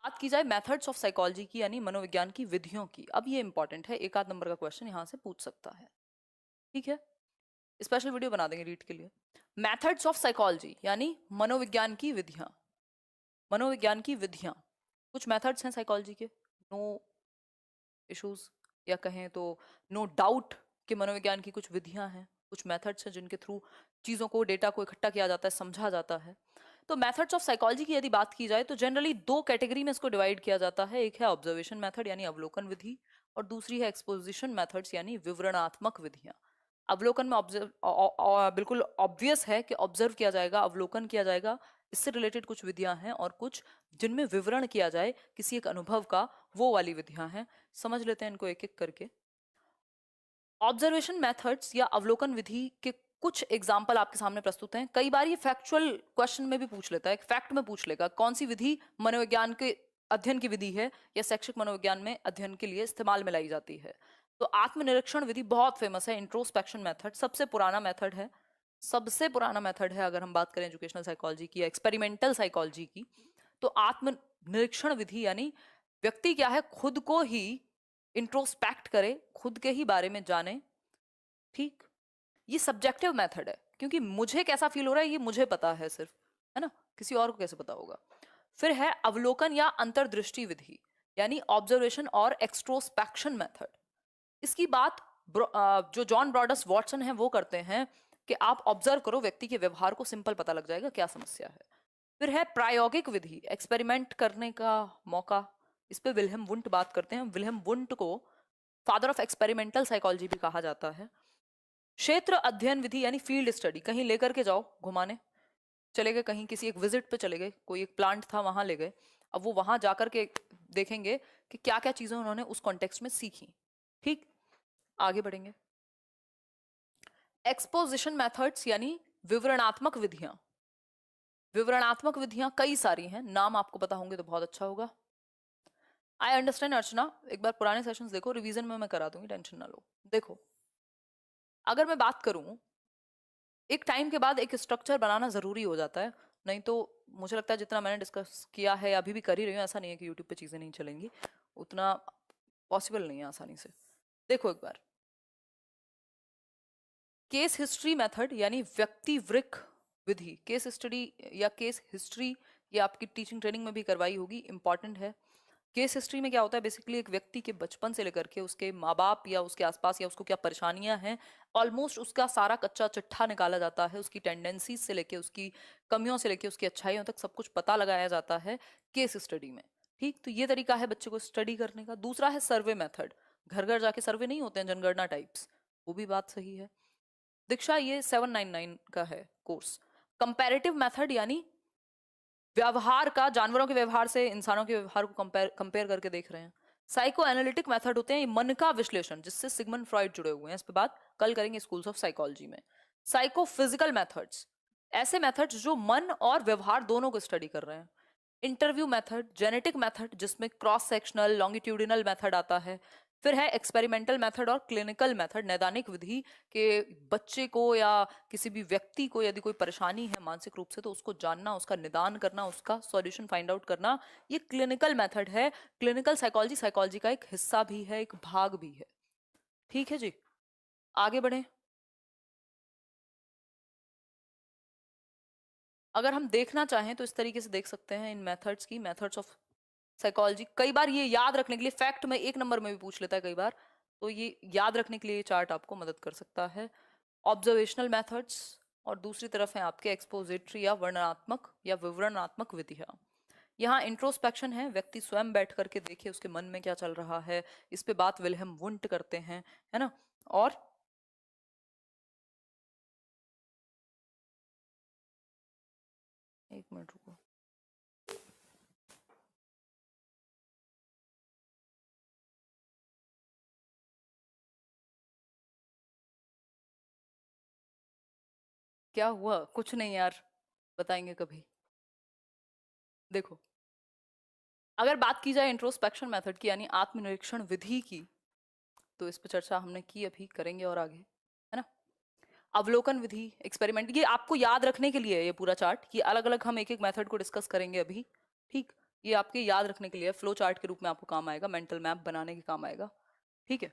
बात की जाए मेथड्स ऑफ साइकोलॉजी की यानी मनोविज्ञान की विधियों की, अब ये इंपॉर्टेंट है, एक आध नंबर का क्वेश्चन यहाँ से पूछ सकता है। ठीक है, स्पेशल वीडियो बना देंगे रीड के लिए। मेथड्स ऑफ साइकोलॉजी यानी मनोविज्ञान की विधियां। मनोविज्ञान की विधियां, कुछ मेथड्स हैं साइकोलॉजी के, नो इश्यूज, या कहें तो नो डाउट कि मनोविज्ञान की कुछ विधियां हैं, कुछ मेथड्स हैं जिनके थ्रू चीज़ों को, डेटा को इकट्ठा किया जाता है, समझा जाता है। तो मेथड्स ऑफ साइकोलॉजी की यदि बात की जाए तो जनरली दो कैटेगरी में इसको डिवाइड किया जाता है। एक है ऑब्जर्वेशन मेथड यानी अवलोकन विधि, और दूसरी है एक्सपोजिशन मेथड्स यानी विवरणात्मक विधियां। अवलोकन में ऑब्जर्व बिल्कुल ऑब्वियस है कि ऑब्जर्व किया जाएगा, अवलोकन किया जाएगा, इससे रिलेटेड कुछ विधियां हैं, और कुछ जिनमें विवरण किया जाए किसी एक अनुभव का, वो वाली विधियां हैं। समझ लेते हैं इनको एक एक करके। ऑब्जर्वेशन मेथड्स या अवलोकन विधि के कुछ एग्जाम्पल आपके सामने प्रस्तुत हैं। कई बार ये फैक्चुअल क्वेश्चन में भी पूछ लेता है, फैक्ट में पूछ लेगा कौन सी विधि मनोविज्ञान के अध्ययन की विधि है या शैक्षिक मनोविज्ञान में अध्ययन के लिए इस्तेमाल में लाई जाती है। तो आत्मनिरीक्षण विधि बहुत फेमस है, इंट्रोस्पेक्शन मेथड सबसे पुराना मेथड है, सबसे पुराना मेथड है अगर हम बात करें एजुकेशनल साइकोलॉजी की या एक्सपेरिमेंटल साइकोलॉजी की। तो आत्मनिरीक्षण विधि यानी व्यक्ति क्या है, खुद को ही इंट्रोस्पेक्ट करे, खुद के ही बारे में जाने। ठीक, ये सब्जेक्टिव मेथड है, क्योंकि मुझे कैसा फील हो रहा है ये मुझे पता है सिर्फ, है ना, किसी और को कैसे पता होगा। फिर है अवलोकन या अंतर्दृष्टि विधि यानी ऑब्जर्वेशन और एक्सट्रोस्पेक्शन मेथड। इसकी बात जो जॉन ब्रॉडस वॉटसन है वो करते हैं कि आप ऑब्जर्व करो, व्यक्ति के व्यवहार को सिंपल पता लग जाएगा क्या समस्या है। फिर है प्रायोगिक विधि, एक्सपेरिमेंट करने का मौका, इस पे विल्हेम वुंट बात करते हैं। विल्हेम वुंट को फादर ऑफ एक्सपेरिमेंटल साइकोलॉजी भी कहा जाता है। क्षेत्र अध्ययन विधि यानी फील्ड स्टडी, कहीं लेकर के जाओ घुमाने, चले गए कहीं किसी एक विजिट पे चले गए, कोई एक प्लांट था वहां ले गए, अब वो वहां जाकर के देखेंगे कि क्या क्या चीजें उन्होंने उस कॉन्टेक्स्ट में सीखी। ठीक, आगे बढ़ेंगे। एक्सपोजिशन मेथड्स यानी विवरणात्मक विधियां। विवरणात्मक विधियां कई सारी हैं, नाम आपको पता होंगे तो बहुत अच्छा होगा। आई अंडरस्टैंड अर्चना, एक बार पुराने सेशंस देखो, रिवीजन में मैं करा दूंगी, टेंशन ना लो। देखो, अगर मैं बात करूं, एक टाइम के बाद एक स्ट्रक्चर बनाना जरूरी हो जाता है, नहीं तो मुझे लगता है जितना मैंने डिस्कस किया है, अभी भी कर ही रही हूँ, ऐसा नहीं है कि यूट्यूब पे चीजें नहीं चलेंगी, उतना पॉसिबल नहीं है आसानी से। देखो एक बार, केस हिस्ट्री मेथड यानी व्यक्तिवृक्क विधि। केस स्टडी या केस हिस्ट्री, ये आपकी टीचिंग ट्रेनिंग में भी करवाई होगी, इंपॉर्टेंट है। केस हिस्ट्री में क्या होता है, बेसिकली एक व्यक्ति के बचपन से लेकर के उसके माँ बाप या उसके आसपास या उसको क्या परेशानियां हैं, ऑलमोस्ट उसका सारा कच्चा चिट्ठा निकाला जाता है, उसकी टेंडेंसीज से लेके, उसकी कमियों से लेके, उसकी अच्छाइयों तक सब कुछ पता लगाया जाता है केस स्टडी में। ठीक, तो ये तरीका है बच्चे को स्टडी करने का। दूसरा है सर्वे मेथड, घर घर जाके सर्वे नहीं होते हैं जनगणना टाइप्स, वो भी बात सही है। दीक्षा ये 799 का है कोर्स। कंपैरेटिव मेथड यानी व्यवहार का, जानवरों के व्यवहार से इंसानों के व्यवहार को कंपेयर करके देख रहे हैं। साइको एनालिटिक मेथड होते हैं ये मन का विश्लेषण, जिससे सिगमंड फ्रॉइड जुड़े हुए हैं, इस पे बात कल करेंगे स्कूल्स ऑफ साइकोलॉजी में। साइको फिजिकल मेथड्स, ऐसे मेथड्स जो मन और व्यवहार दोनों को स्टडी कर रहे हैं। इंटरव्यू मेथड, जेनेटिक मेथड जिसमें क्रॉस सेक्शनल लॉन्गिट्यूडिनल मेथड आता है। फिर है एक्सपेरिमेंटल मेथड और क्लिनिकल मेथड, नैदानिक विधि के बच्चे को या किसी भी व्यक्ति को यदि कोई परेशानी है मानसिक रूप से तो उसको जानना, उसका निदान करना, उसका सॉल्यूशन फाइंड आउट करना, ये क्लिनिकल मेथड है। क्लिनिकल साइकोलॉजी साइकोलॉजी का एक हिस्सा भी है, एक भाग भी है। ठीक है जी, आगे बढ़े। अगर हम देखना चाहें तो इस तरीके से देख सकते हैं इन मेथड्स की, मेथड्स ऑफ साइकोलॉजी। कई बार ये याद रखने के लिए, फैक्ट में एक नंबर में भी पूछ लेता है कई बार, तो ये याद रखने के लिए ये चार्ट आपको मदद कर सकता है। ऑब्जर्वेशनल मेथड्स और दूसरी तरफ है आपके एक्सपोजिटरी या वर्णनात्मक या विवरणात्मक विधियां। यहाँ इंट्रोस्पेक्शन है, व्यक्ति स्वयं बैठ करके देखे उसके मन में क्या चल रहा है, इस पे बात विल्हेम वुंट करते हैं, है ना। और एक मिनट रुको, क्या हुआ, कुछ नहीं यार, बताएंगे कभी। देखो, अगर बात की जाए इंट्रोस्पेक्शन मेथड की यानी आत्मनिरीक्षण विधि की, तो इस पर चर्चा हमने की, अभी करेंगे और आगे, है ना। अवलोकन विधि, एक्सपेरिमेंट, ये आपको याद रखने के लिए है ये पूरा चार्ट, कि अलग अलग हम एक एक मेथड को डिस्कस करेंगे अभी। ठीक, ये आपके याद रखने के लिए फ्लो चार्ट के रूप में आपको काम आएगा, मेंटल मैप बनाने के काम आएगा। ठीक है।